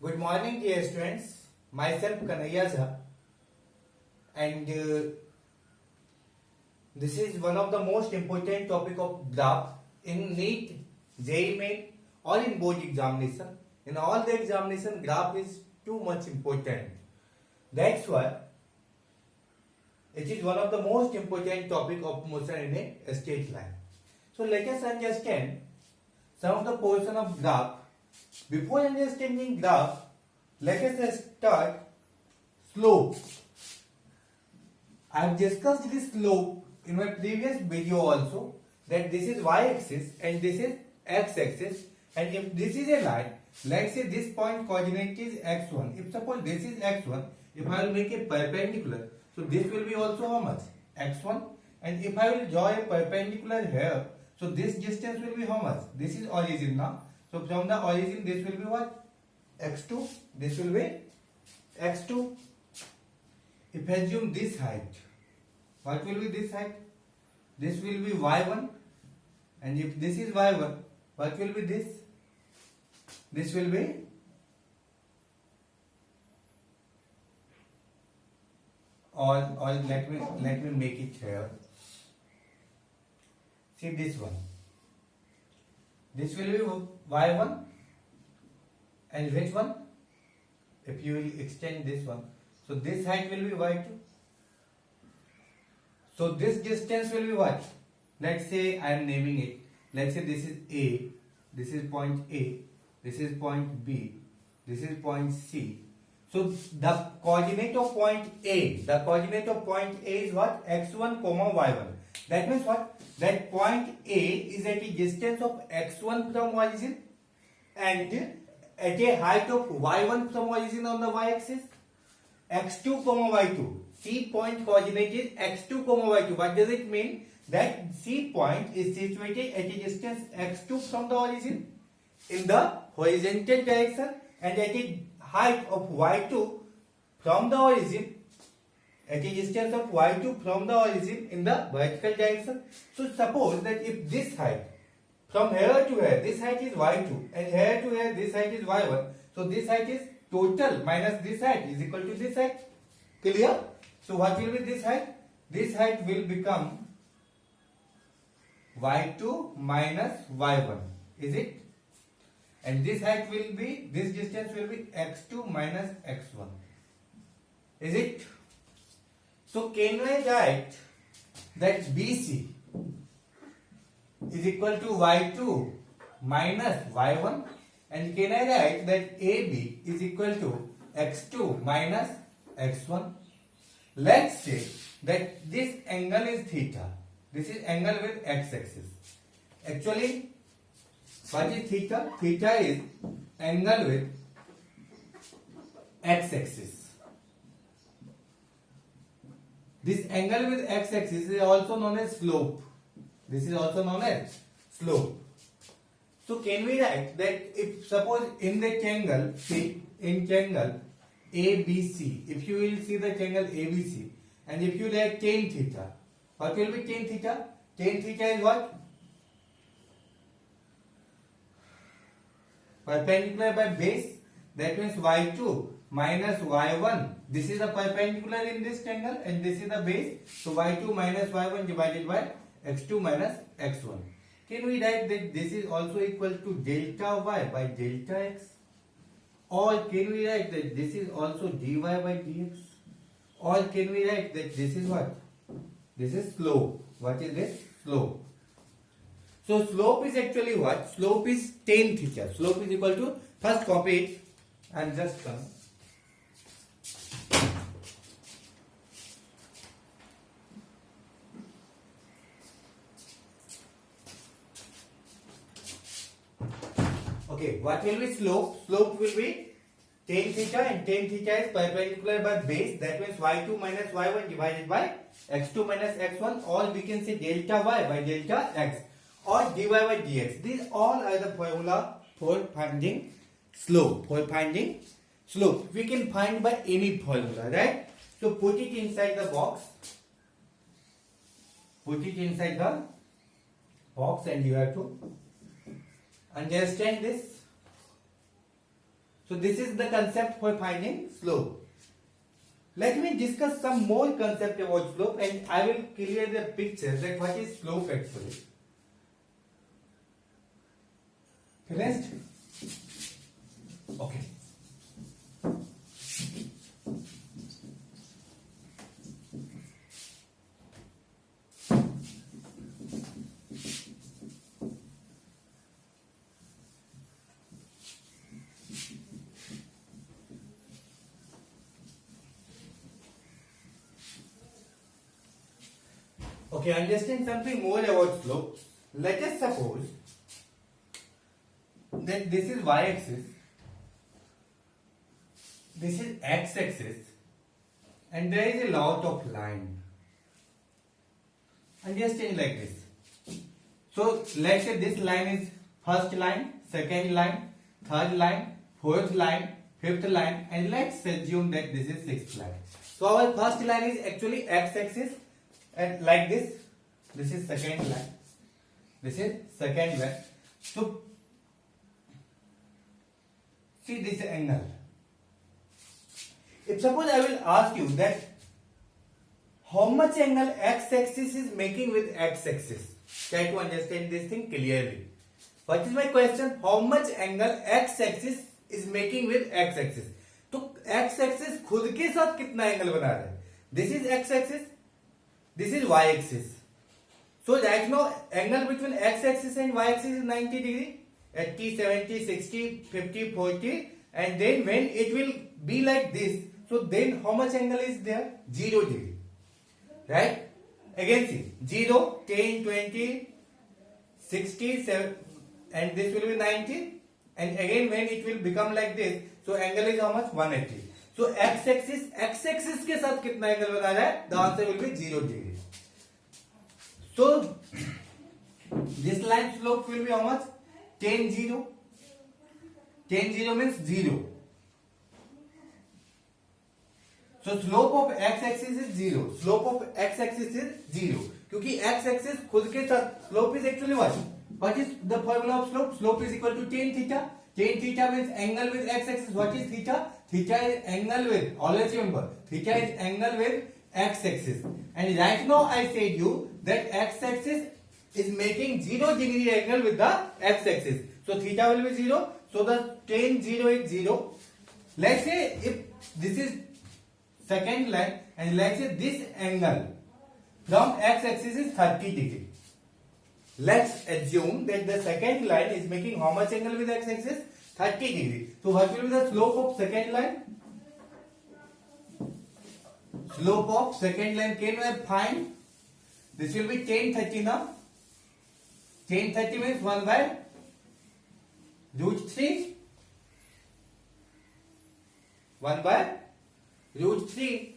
Good morning, dear students. Myself Kanhaiya Jha, and this is one of the most important topic of graph in NEET, JEE Main, or in board examination. In all the examination, graph is too much important. That's why it is one of the most important topic of motion in a straight line. So let us understand some of the portion of graph. Before understanding graph, let us start slope. I have discussed this slope in my previous video also, that this is y-axis and this is x-axis, and if this is a line, let's say this point coordinate is x1. If suppose this is x1, if I will make a perpendicular, so this will be also how much? x1. And if I will draw a perpendicular here, so this distance will be how much? This is origin now. So from the origin, this will be what? x2. This will be x2. If I assume this height, what will be this height? This will be y1. And if this is y1, what will be this? This will be or let me make it here. See this one. This will be y1, and which one? If you will extend this one, so this height will be y2. So this distance will be what? Let's say I am naming it. Let's say this is A, this is point A, this is point B, this is point C. So the coordinate of point A, is what? x1, y1. That means what? That point A is at a distance of x1 from origin and at a height of y1 from origin on the y-axis. x2, y2. C point coordinate is x2, y2. What does it mean? That C point is situated at a distance x2 from the origin in the horizontal direction and at a height of y2 from the origin, at a distance of y2 from the origin in the vertical direction. So suppose that if this height from here to here, this height is y2 and here to here this height is y1. So this height is total minus this height is equal to this height. Clear? So what will be this height? This height will become y2 minus y1. Is it? And this height will be, this distance will be x2 minus x1. Is it? So can I write that BC is equal to y2 minus y1, and can I write that AB is equal to x2 minus x1? Let's say that this angle is theta. This is angle with x-axis. Actually, what is theta? Theta is angle with x-axis. This angle with x-axis is also known as slope. This is also known as slope. So can we write that if suppose in the triangle, see in triangle ABC, if you will see the triangle ABC, and if you write tan theta, what will be tan theta? Tan theta is what? Perpendicular by base. That means y2 minus y1. This is the perpendicular in this triangle and this is the base. So y2 minus y1 divided by x2 minus x1. Can we write that this is also equal to delta y by delta x? Or can we write that this is also dy by dx? Or can we write that this is what? This is slope. What is this? Slope. So slope is actually what? Slope is tan theta. Slope is equal to, first copy it and just come. Okay, what will be slope? Slope will be tan theta, and tan theta is perpendicular by base. That means y2 minus y1 divided by x2 minus x1, or we can say delta y by delta x, or dy by dx. These all are the formula for finding slope. We can find by any formula, right? So put it inside the box. And you have to understand this. So this is the concept for finding slope. Let me discuss some more concept about slope and I will clear the picture that what is slope actually. Finished? Okay. Okay, understand something more about slope. Let us suppose that this is y-axis, this is x-axis, and there is a lot of line. Understand like this. So let's say this line is first line, second line, third line, fourth line, fifth line, and let's assume that this is sixth line. So our first line is actually x-axis, and like this is second line, this is second line. So see this angle. If suppose I will ask you that how much angle x-axis is making with x-axis, try to understand this thing clearly. What is my question? How much angle x-axis is making with x-axis? तो x-axis खुद के साथ कितना angle बना रहा है? This is x-axis, this is y-axis. So right now angle between x-axis and y-axis is 90 degree, 80, 70, 60, 50, 40, and then when it will be like this, so then how much angle is there? 0 degree, right? Again see 0, 10, 20, 60, 7, and this will be 90, and again when it will become like this, so angle is how much? 180. So x-axis के साथ कितना angle बना रहा है? The answer will be 0 degree. So this line slope will be how much? 10, 0. 10, 0 means 0. So slope of x-axis is 0. Slope of x-axis is 0. क्योंकि x-axis खुद के साथ slope is actually what? What is the formula of slope? Slope is equal to tan theta. Tan theta means angle with x-axis. What is theta? Theta is angle with, always remember, theta is angle with x-axis. And right now I said you that x-axis is making 0 degree angle with the x-axis. So theta will be 0. So the tan 0 is 0. Let's say if this is second line and let's say this angle from x-axis is 30 degree. Let's assume that the second line is making how much angle with x-axis? 30 degree. So what will be the slope of second line? Slope of second line, can we find? This will be tan 30 now. Tan 30 means 1 by root 3. 1 by root 3.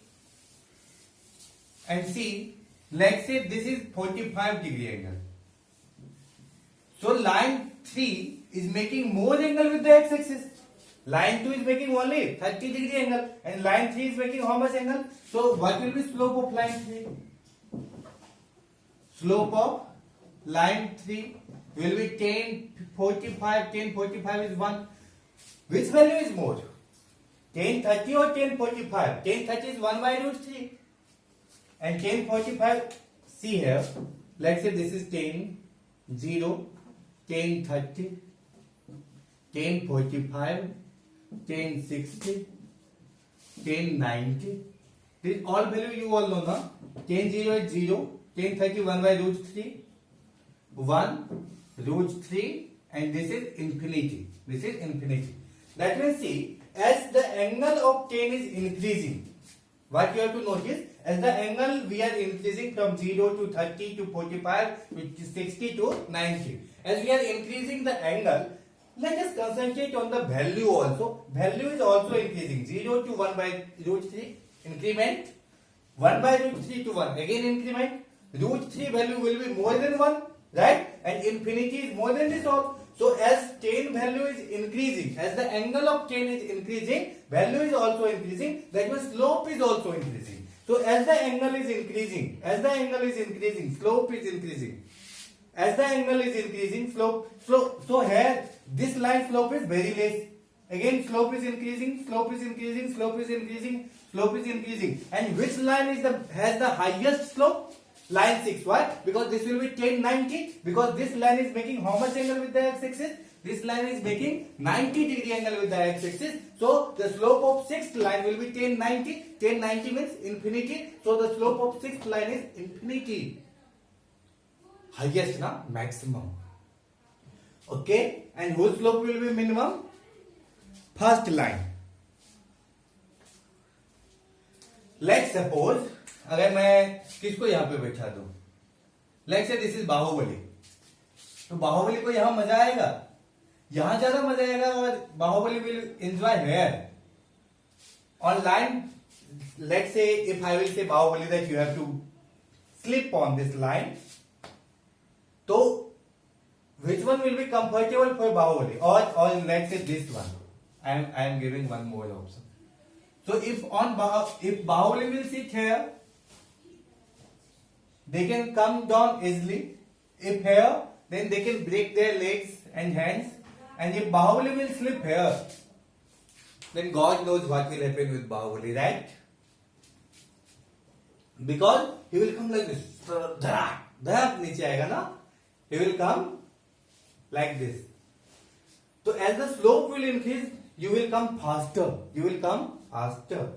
And see, let's say this is 45 degree angle. So line 3 is making more angle with the x-axis. Line 2 is making only 30 degree angle and line 3 is making how much angle? So what will be slope of line 3? Slope of line 3 will be tan 45. Tan 45 is 1. Which value is more? Tan 30 or tan 45? Tan 30 is 1 by root 3. And tan 45, see here, let's say this is tan 0, tan 30, tan 45, tan 60, tan 90. This all value you all know now. Tan 0 is 0, tan 30 1 by root 3, 1 root 3, and this is infinity. This is infinity. That means see, as the angle of tan is increasing, what you have to notice, as the angle we are increasing from 0 to 30 to 45 to 60 to 90. As we are increasing the angle, let us concentrate on the value also. Value is also increasing. 0 to 1 by root 3, increment. 1 by root 3 to 1, again increment. Root 3 value will be more than 1, right? And infinity is more than this all. So as tan value is increasing, as the angle of tan is increasing, value is also increasing. That means slope is also increasing. So as the angle is increasing, slope is increasing. As the angle is increasing, slope. So here this line slope is very less. Again, slope is increasing, slope is increasing, slope is increasing, slope is increasing. And which line is has the highest slope? Line 6. Why? Because this will be 1090. Because this line is making how much angle with the x-axis? This line is making 90-degree angle with the x-axis. So the slope of sixth line will be 1090. 1090 means infinity. So the slope of sixth line is infinity. Highest, na? Maximum. Okay. And whose slope will be minimum? First line. Let's suppose अगर मैं किसको यहाँ पे बैठा दूं, let's say this is Baahubali, तो बाहुबली को यहाँ मजा आएगा, यहाँ ज्यादा मजा आएगा और Baahubali will enjoy here on line. Let's say if I will say Baahubali that you have to slip on this line, तो which one will be comfortable for Bahubali, or let's say this one. I am giving one more option. So if Bahubali will sit here, they can come down easily. If here, then they can break their legs and hands. And if Bahubali will slip here, then God knows what will happen with Bahubali, right? Because he will come like this. धड़ाक नीचे आएगा ना. He will come like this. So as the slope will increase, you will come faster. You will come faster.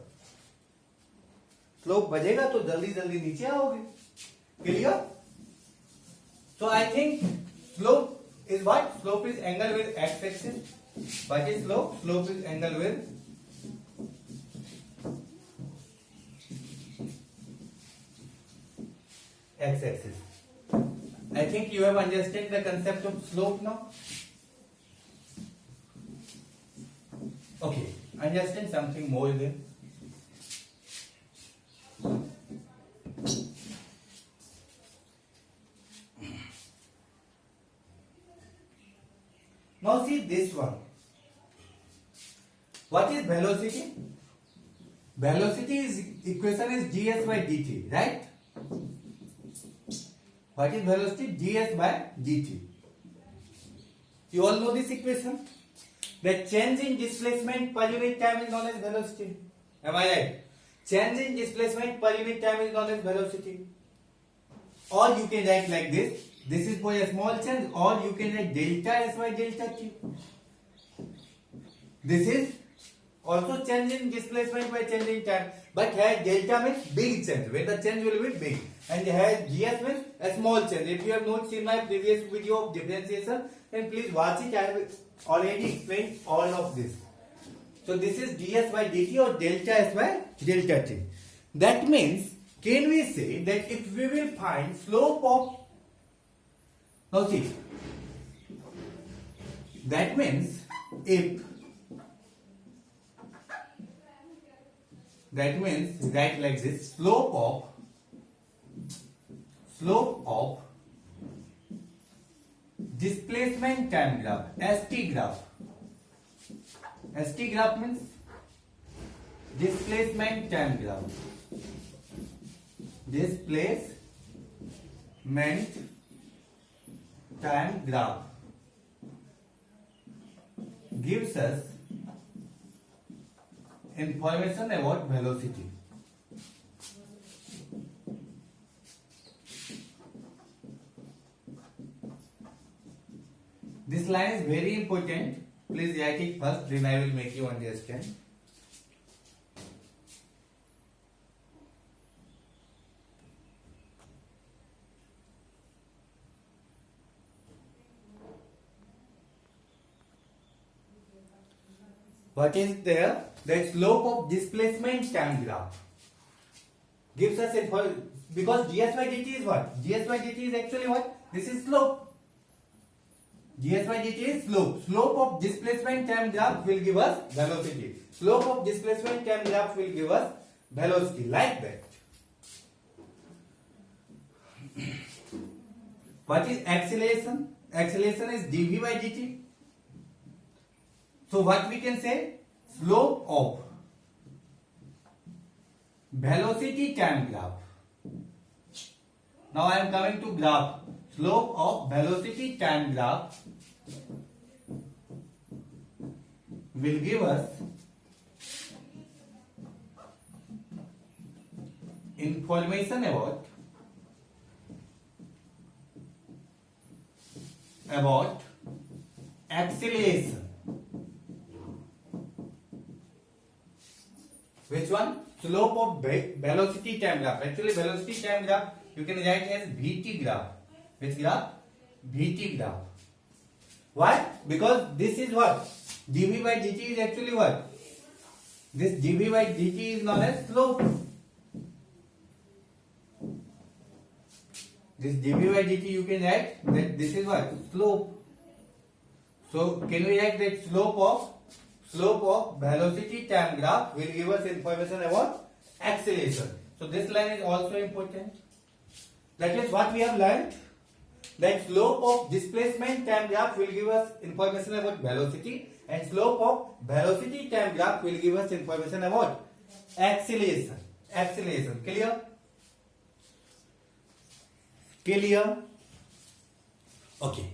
Slope बढ़ेगा तो जल्दी जल्दी नीचे आओगे. Clear? So I think slope is what? Slope is angle with x-axis. What is slope? Slope is angle with x-axis. I think you have understood the concept of slope now. Okay, understand something more there. Now see this one. What is velocity? Velocity is equation is ds by dt, right? What is velocity? ds by dt. You all know this equation. The change in displacement per unit time is known as velocity. Am I right? Change in displacement per unit time is known as velocity. Or you can write like this. This is for a small change, or you can write delta s by delta t. This is also change in displacement by change in time. But here delta means big change, when the change will be big. And here gs means a small change. If you have not seen my previous video of differentiation, then please watch it. I have already explained all of this. So this is ds by dt or delta s by delta t. That means, can we say that if we will find slope of, now see, that means if, that means write like this, slope of displacement time graph, ST graph. ST graph means displacement time graph. Displacement time graph gives us information about velocity. This line is very important. Please write it first, then I will make you understand. What is there? The slope of displacement time graph gives us because ds by dt is what? ds by dt is actually what? This is slope. ds by dt is slope. Slope of displacement time graph will give us velocity. Slope of displacement time graph will give us velocity, like that. What is acceleration? Acceleration is dv by dt. So what we can say? Slope of velocity time graph. Now I am coming to graph. Slope of velocity time graph will give us information about acceleration. Which one? Slope of velocity time graph. Actually, velocity time graph you can write as VT graph. Which graph? VT graph. Why? Because this is what? dV by dt is actually what? This dV by dt is known as slope. This dV by dt you can write that this is what? Slope. So can we write that slope of velocity time graph will give us information about acceleration. So this line is also important. That is what we have learned. That slope of displacement time graph will give us information about velocity, and slope of velocity time graph will give us information about acceleration. Acceleration. Clear? Clear? Okay.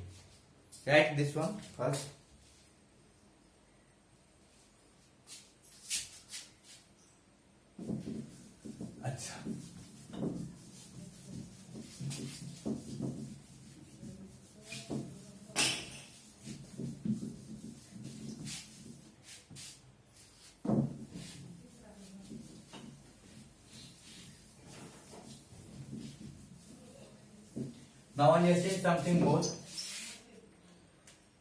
Write this one first. अच्छा. Now understand something more.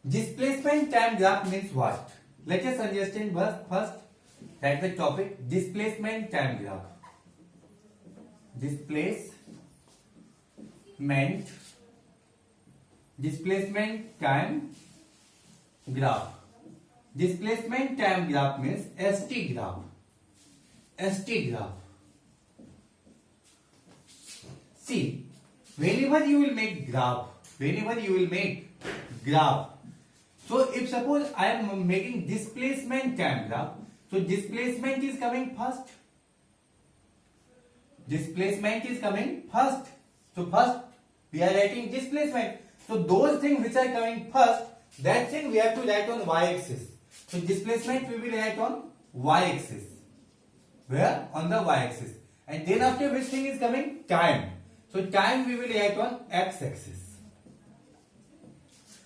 Displacement time graph means what? Let us understand first that the topic displacement time graph. Displacement time graph. Displacement time graph means ST graph. ST graph. See, whenever you will make graph, so if suppose I am making displacement time graph, so displacement is coming first. So first we are writing displacement. So those things which are coming first, that thing we have to write on y-axis. So displacement we will write on y-axis. Where? On the y-axis. And then after which thing is coming? Time. So time we will write on x-axis.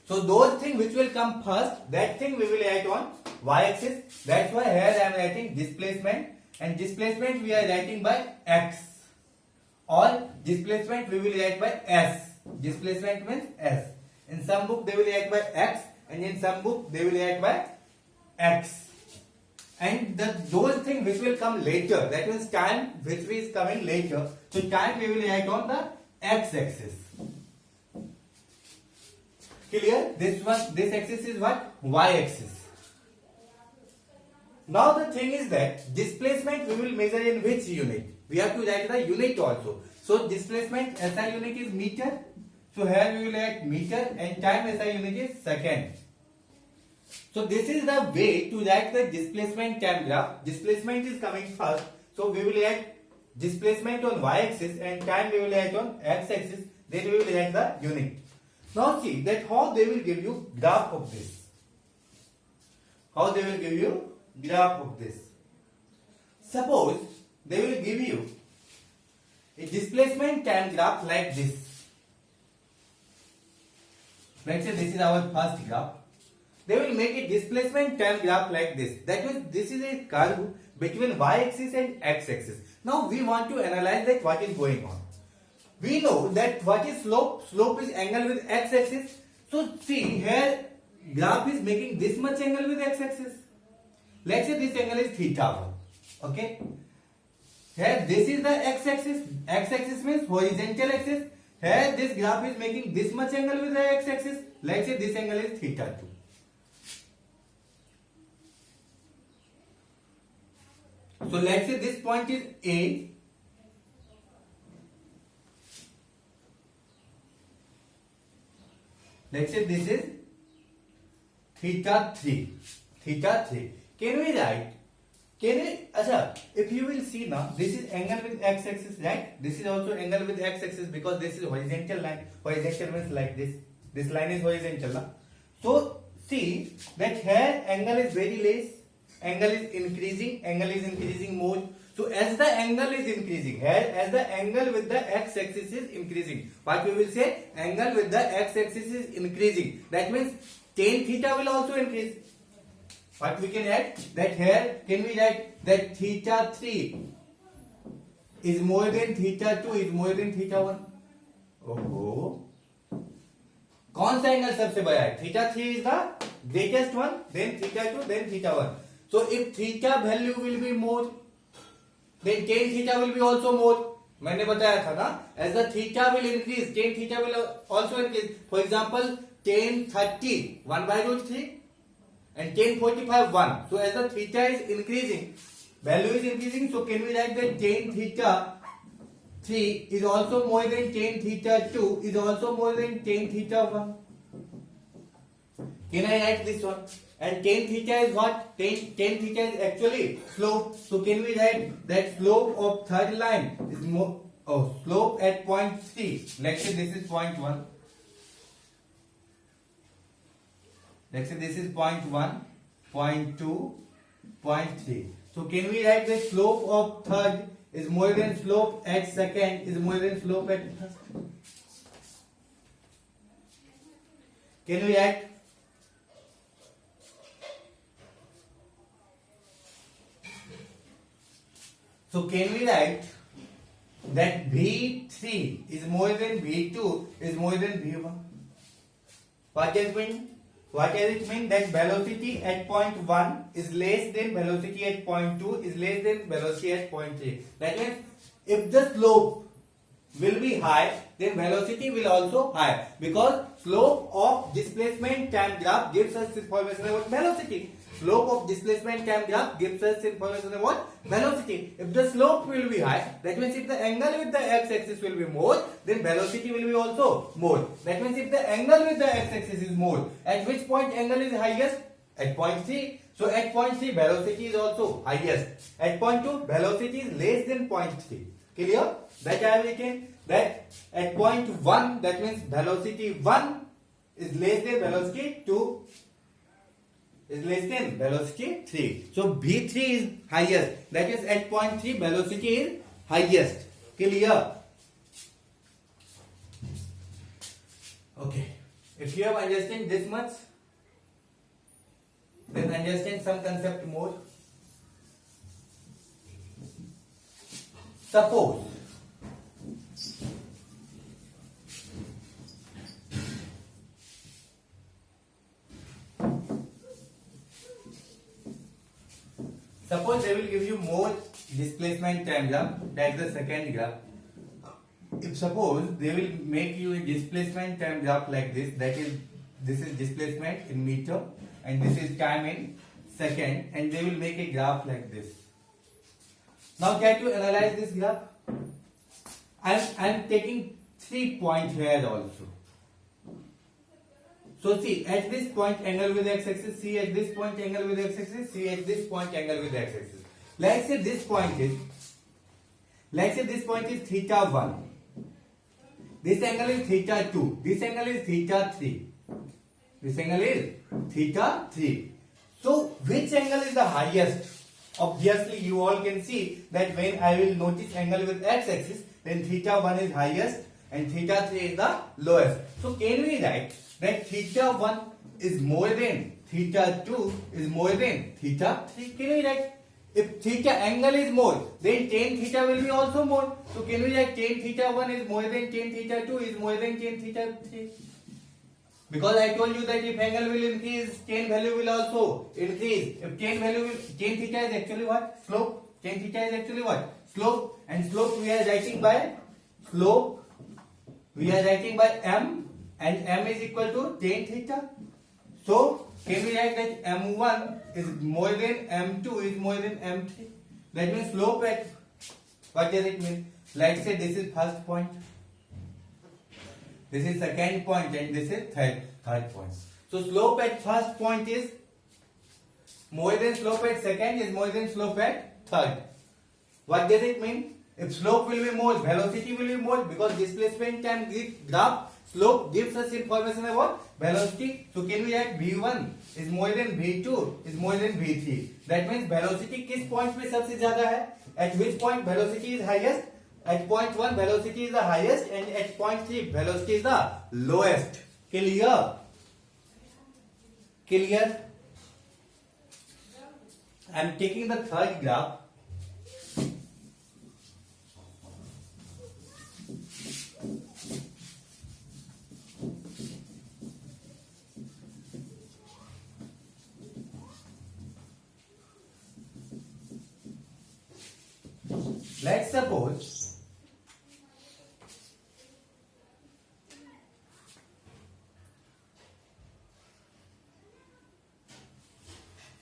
So those things which will come first, that thing we will write on y-axis. That's why here I am writing displacement, and displacement we are writing by x, or displacement we will write by s. Displacement means s. In some book they will write by x, and in some book they will write by x. And those things which will come later, that means time which is coming later. So time we will write on the x-axis. Clear? This axis is what? Y-axis. Now the thing is that displacement we will measure in which unit? We have to write the unit also. So displacement SI unit is meter. So here we will write meter, and time SI unit is second. So this is the way to write the displacement time graph. Displacement is coming first. So we will write displacement on y-axis, and time we will write on x-axis. Then we will write the unit. Now see that how they will give you graph of this. How they will give you graph of this. Suppose they will give you a displacement time graph like this. Let's say this is our first graph. They will make a displacement time graph like this. That means this is a curve between y-axis and x-axis. Now we want to analyze that what is going on. We know that what is slope? Slope is angle with x-axis. So see here graph is making this much angle with x-axis. Let's say this angle is theta 1. Okay. Here this is the x-axis. X-axis means horizontal axis. Here this graph is making this much angle with the x-axis. Let's say this angle is theta 2. So let's say this point is A. Let's say this is theta 3. Theta 3. Can we write? If you will see now, this is angle with x-axis, right? This is also angle with x-axis because this is horizontal line. Horizontal means like this. This line is horizontal. So see that here angle is very less, angle is increasing more. So as the angle is increasing, here as the angle with the x-axis is increasing, what we will say, angle with the x-axis is increasing. That means tan theta will also increase. What we can add, that here can we write that theta 3 is more than theta 2 is more than theta 1. ओहो, कौन सा angle सबसे बड़ा है? Theta 3 is the greatest one, then theta 2, then theta 1. So if theta value will be more, then tan theta will be also more. मैंने बताया था ना, as the theta will increase, tan theta will also increase. For example, tan 30 1 by root 3 and tan 45 1. So as the theta is increasing, value is increasing. So can we write that tan theta 3 is also more than tan theta 2 is also more than tan theta 1. Can I write this one? And tan theta is what? Tan theta is actually slope. So can we write that slope of third line is more, slope at point 3. Let's say this is point 1. Let's say this is point 1, point 2, point 3. So can we write the slope of third is more than slope at second is more than slope at first? Can we add? So can we write that V3 is more than V2 is more than V1? What does it mean? What does it mean? That velocity at point 1 is less than velocity at point 2 is less than velocity at point 3. That means if the slope will be high, then velocity will also high, because slope of displacement time graph gives us information about velocity. Slope of displacement time graph gives us information about velocity. If the slope will be high, that means if the angle with the x-axis will be more, then velocity will be also more. That means if the angle with the x-axis is more, at which point angle is highest? At point 3. So at point 3 velocity is also highest. At point 2 velocity is less than point 3. Clear? That I have written that at point 1, that means velocity 1 is less than velocity 2 is less than velocity 3. So V3 is highest. That is at point 3 velocity is highest. Clear? Okay. If you have understood this much, then understand some concept more. Suppose they will give you more displacement time graph, that's the second graph. If suppose they will make you a displacement time graph like this, that is, this is displacement in meter and this is time in second, and they will make a graph like this. Now try to analyze this graph. I am taking 3 points here also. So see, at this point angle with x-axis, see at this point angle with x-axis, see at this point angle with x-axis. Let's say this point is theta 1. This angle is theta 2. This angle is theta 3. This angle is theta 3. So which angle is the highest? Obviously you all can see that when I will notice angle with x-axis, then theta 1 is highest and theta 3 is the lowest. So can we write that theta 1 is more than theta 2 is more than theta 3? Can we write? If theta angle is more, then tan theta will be also more. So can we write tan theta 1 is more than tan theta 2 is more than tan theta 3? Because I told you that if angle will increase, tan value will also increase. If tan theta is actually what? Slope. Tan theta is actually what? Slope. And slope we are writing by m, and m is equal to tan theta. So can we write that m1 is more than m2 is more than m3? That means slope at, what does it mean? Let's say this is first point, this is second point, and this is third point. So slope at first point is more than slope at second is more than slope at third. What does it mean? If slope will be more, velocity will be more, because displacement time graph Slope gives us information about velocity. So can we write v1 is more than v2 is more than v3? That means velocity किस point पे सबसे ज्यादा है? At which point velocity is highest? At point 1 velocity is the highest and at point 3 velocity is the lowest. Clear? Clear? I am taking the third graph. Let's suppose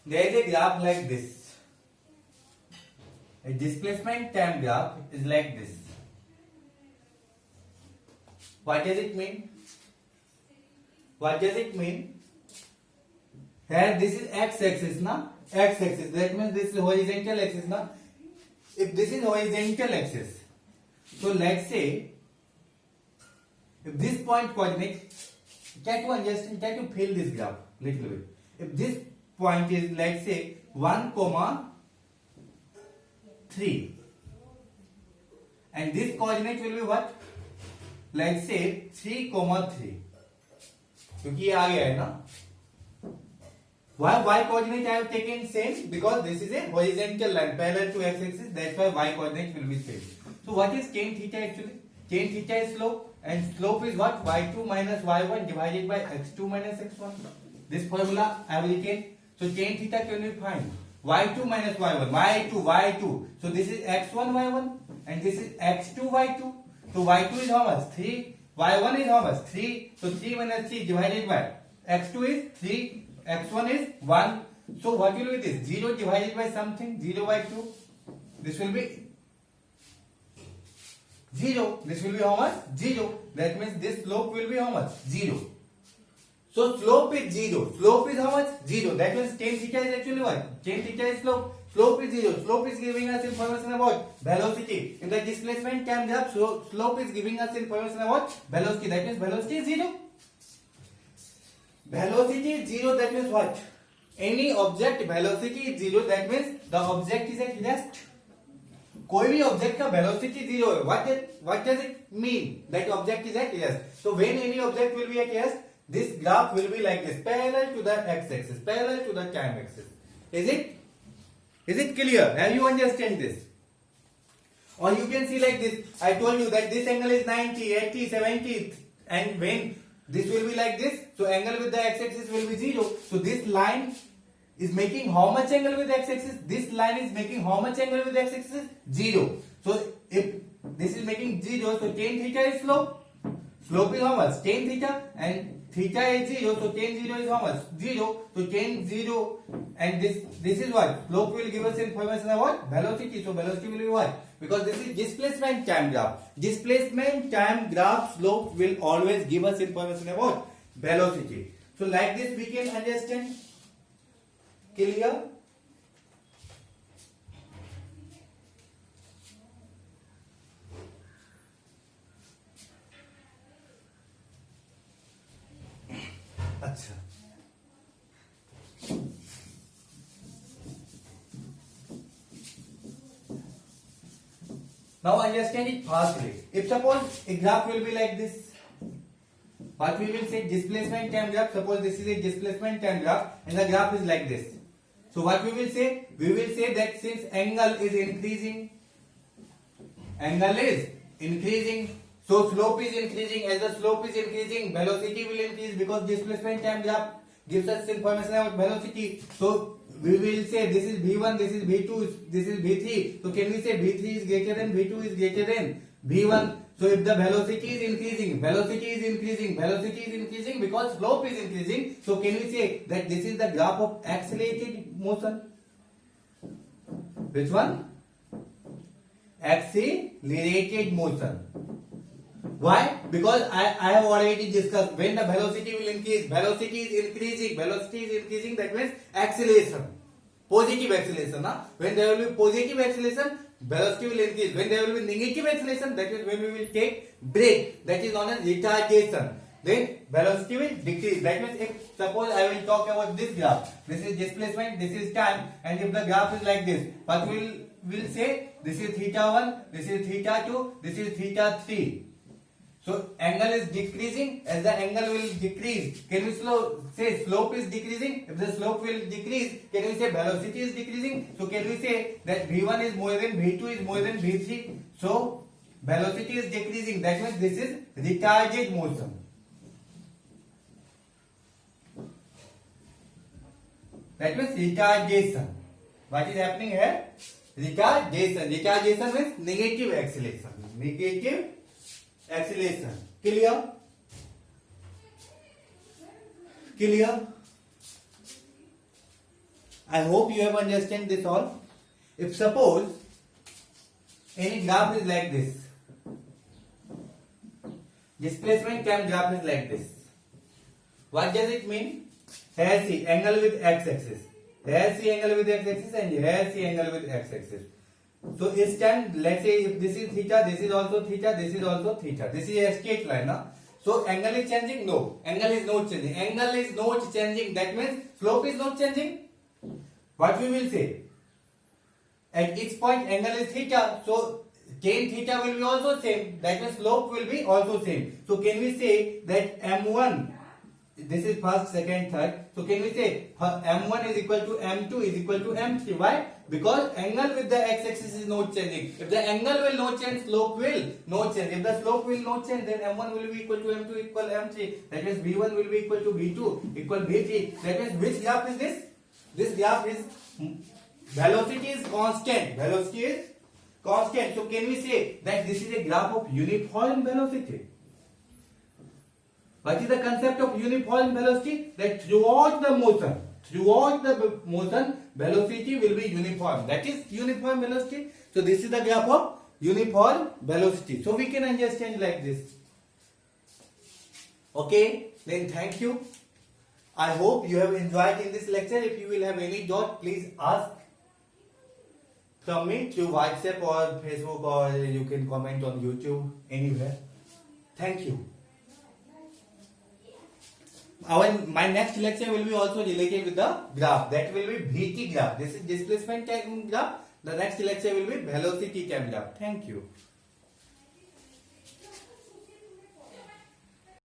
there is a graph like this. A displacement time graph is like this. What does it mean? What does it mean? Here this is x-axis, na? X-axis. That means this is horizontal axis, na? If this is horizontal axis, so let's say if this point coordinate, try to understand, try to fill this graph little bit. If this point is, let's say 1, 3, and this coordinate will be what? Let's say 3, 3. क्योंकि ये आ गया है ना. Why y coordinate I have taken same? Because this is a horizontal line parallel to x-axis. That's why y coordinate will be same. So what is tan theta actually? Tan theta is slope, and slope is what? y2 minus y1 divided by x2 minus x1. This formula I have written. So tan theta can we find? y2 minus y1, y2. So this is x1 y1 and this is x2 y2. So y2 is how much? 3. y1 is how much? 3. So 3 minus 3 divided by x2 is 3. x1 is 1. So what will be this? 0 divided by something. 0 by 2. This will be 0. This will be how much? 0. That means this slope will be how much? 0. So slope is 0. Slope is how much? 0. That means tan theta is actually what? Tan theta is slope. Slope is 0. Slope is giving us information about velocity. In the displacement time graph, so slope is giving us information about velocity. That means velocity is 0. Velocity is 0, that means what? Any object velocity is 0, that means the object is at rest. कोई भी object का velocity 0 है. What does it mean? That object is at rest. So when any object will be at rest, this graph will be like this, parallel to the x-axis, parallel to the time axis. Is it clear? Have you understand this? Or you can see like this. I told you that this angle is 90, 80, 70, and when this will be like this, so angle with the x-axis will be 0. So this line is making how much angle with the x-axis? This line is making how much angle with the x-axis? 0. So if this is making 0, so tan theta is slope. Slope is how much? Tan theta, and theta is 0, so tan 0 is how much? 0. So tan 0, and this is what? Slope will give us information about velocity. So velocity will be what? Because this is displacement time graph. Displacement time graph slope will always give us information about velocity. So like this we can understand. Clear? अच्छा. Now understand it fastly. If suppose a graph will be like this, what we will say displacement time graph. Suppose this is a displacement time graph and the graph is like this. So what we will say? We will say that since angle is increasing, so slope is increasing. As the slope is increasing, velocity will increase because displacement time graph gives us information about velocity. So we will say this is v1, this is v2, this is v3. So can we say v3 is greater than v2 is greater than v1? So if the velocity is increasing because slope is increasing. So can we say that this is the graph of accelerated motion? Which one? Accelerated motion. Why? Because I have already discussed when the velocity will increase. Velocity is increasing. That means acceleration. Positive acceleration. When there will be positive acceleration, velocity will increase. When there will be negative acceleration, that is when we will take break. That is known as retardation. Then velocity will decrease. That means if suppose I will talk about this graph. This is displacement, this is time, and if the graph is like this, what will say this is theta 1, this is theta 2, this is theta 3. So angle is decreasing. As the angle will decrease, can we say slope is decreasing? If the slope will decrease, can we say velocity is decreasing? So can we say that v1 is more than v2 is more than v3? So velocity is decreasing. That means this is retarded motion. That means retardation. What is happening here? Retardation. Retardation means negative acceleration. Negative acceleration. Clear? Clear? I hope you have understand this all. If suppose any graph is like this, displacement time graph is like this. What does it mean? Here see angle with x-axis. Here see angle with x-axis and here see angle with x-axis. So this time, let's say if this is theta, this is also theta, this is also theta. This is a straight line, na? So angle is changing? No. Angle is not changing. Angle is not changing. That means slope is not changing. What we will say? At each point angle is theta. So tan theta will be also same. That means slope will be also same. So can we say that m1, this is first, second, third. So can we say m1 is equal to m2 is equal to m3? Why? Because angle with the x-axis is not changing. If the angle will not change, slope will not change. If the slope will not change, then m1 will be equal to m2 equal m3. That means v1 will be equal to v2 equal v3. That means which graph is this? This graph is velocity is constant. Velocity is constant. So can we say that this is a graph of uniform velocity? What is the concept of uniform velocity? That throughout the motion, velocity will be uniform. That is uniform velocity. So this is the graph of uniform velocity. So we can understand like this. Okay, then thank you. I hope you have enjoyed in this lecture. If you will have any doubt, please ask from me through WhatsApp or Facebook, or you can comment on YouTube, anywhere. Thank you. My next lecture will be also related with the graph. That will be VT graph. This is displacement time graph. The next lecture will be velocity time graph. Thank you.